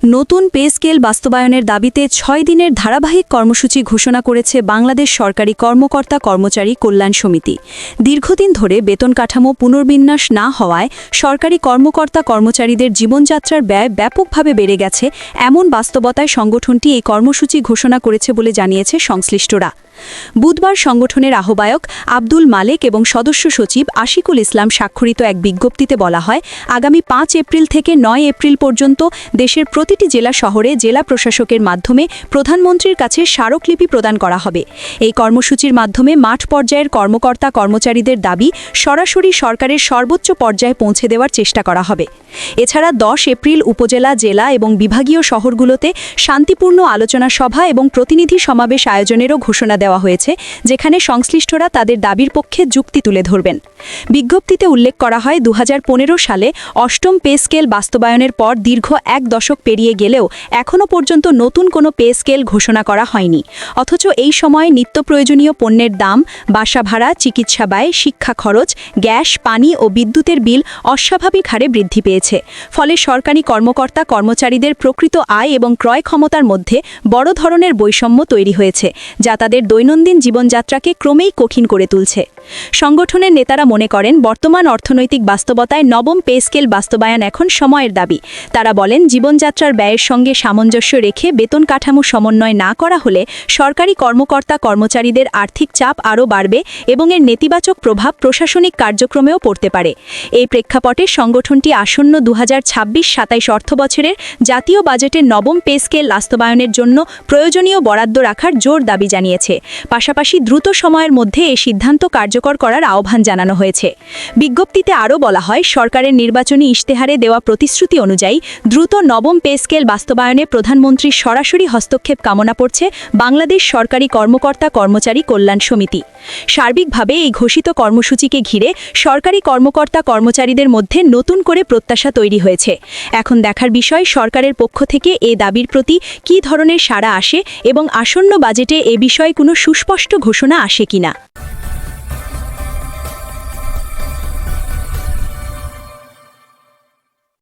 নতুন pay scale বাস্তবায়নের দাবিতে ৬ দিনের ধারাবাহিক কর্মসূচি ঘোষণা করেছে বাংলাদেশ সরকারি কর্মকর্তা কর্মচারী কল্যাণ সমিতি। দীর্ঘদিন ধরে বেতন কাঠামো পুনর্বিন্যাস না হওয়ায় সরকারি কর্মকর্তা কর্মচারীদের জীবনযাত্রার ব্যয় ব্যাপকভাবে বেড়ে গেছে, এমন বাস্তবতায় সংগঠনটি এই কর্মসূচি ঘোষণা করেছে বলে জানিয়েছে সংশ্লিষ্টরা। বুধবার সংগঠনের আহ্বায়ক আব্দুল মালেক এবং সদস্য সচিব আশিকুল ইসলাম স্বাক্ষরিত এক বিজ্ঞপ্তিতে বলা হয়, আগামী ৫ এপ্রিল থেকে ৯ এপ্রিল পর্যন্ত দেশের প্রতিটি জেলা শহরে জেলা প্রশাসকের মাধ্যমে প্রধানমন্ত্রীর কাছে স্মারকলিপি প্রদান করা হবে। এই কর্মসূচির মাধ্যমে মাঠ পর্যায়ের কর্মকর্তা কর্মচারীদের দাবি সরাসরি সরকারের সর্বোচ্চ পর্যায়ে পৌঁছে দেওয়ার চেষ্টা করা হবে। এছাড়া ১০ এপ্রিল উপজেলা, জেলা এবং বিভাগীয় শহরগুলোতে শান্তিপূর্ণ আলোচনা সভা এবং প্রতিনিধি সমাবেশ আয়োজনেরও ঘোষণা দেওয়া হয়েছে, যেখানে সংশ্লিষ্টরা তাদের দাবির পক্ষে যুক্তি তুলে ধরবেন। বিজ্ঞপ্তিতে উল্লেখ করা হয়, ২০১৫ সালে অষ্টম পে স্কেল বাস্তবায়নের পর দীর্ঘ ১ দশক পেরিয়ে গেলেও এখনও পর্যন্ত নতুন কোনো পে স্কেল ঘোষণা করা হয়নি। অথচ এই সময়ে নিত্য প্রয়োজনীয় পণ্যের দাম, বাসা ভাড়া, চিকিৎসা ব্যয়, শিক্ষা খরচ, গ্যাস, পানি ও বিদ্যুতের বিল অস্বাভাবিক হারে বৃদ্ধি পেয়েছে। ফলে সরকারি কর্মকর্তা কর্মচারীদের প্রকৃত আয় এবং ক্রয় ক্ষমতার মধ্যে বড় ধরনের বৈষম্য তৈরি হয়েছে, যা তাদের দৈনন্দিন জীবনযাত্রাকে ক্রমেই কঠিন করে তুলছে। সংগঠনের নেতারা মনে করেন, বর্তমান অর্থনৈতিক বাস্তবতায় নবম পে স্কেল বাস্তবায়ন এখন সময়ের দাবি। তারা বলেন, জীবনযাত্রার ব্যয়ের সঙ্গে সামঞ্জস্য রেখে বেতন কাঠামো সমন্বয় না করা হলে সরকারি কর্মকর্তা কর্মচারীদের আর্থিক চাপ আরও বাড়বে এবং এর নেতিবাচক প্রভাব প্রশাসনিক কার্যক্রমেও পড়তে পারে। এই প্রেক্ষাপটে সংগঠনটি আসন্ন ২০২৬-২৭ অর্থবছরের জাতীয় বাজেটের নবম পে স্কেল বাস্তবায়নের জন্য প্রয়োজনীয় বরাদ্দ রাখার জোর দাবি জানিয়েছে। পাশাপাশি দ্রুত সময়ের মধ্যে এই সিদ্ধান্ত কার্যকর করার আহ্বান জানানো হয়েছে। বিজ্ঞপ্তিতে আরও বলা হয়, সরকারের নির্বাচনী ইশতেহারে দেওয়া প্রতিশ্রুতি অনুযায়ী দ্রুত নবম পে স্কেল বাস্তবায়নে প্রধানমন্ত্রীর সরাসরি হস্তক্ষেপ কামনা করছে বাংলাদেশ সরকারি কর্মকর্তা কর্মচারী কল্যাণ সমিতি। সার্বিকভাবে এই ঘোষিত কর্মসূচিকে ঘিরে সরকারি কর্মকর্তা কর্মচারীদের মধ্যে নতুন করে প্রত্যাশা তৈরি হয়েছে। এখন দেখার বিষয়, সরকারের পক্ষ থেকে এ দাবির প্রতি কী ধরনের সাড়া আসে এবং আসন্ন বাজেটে এ বিষয়ে কোনো সুস্পষ্ট ঘোষণা আসে কিনা।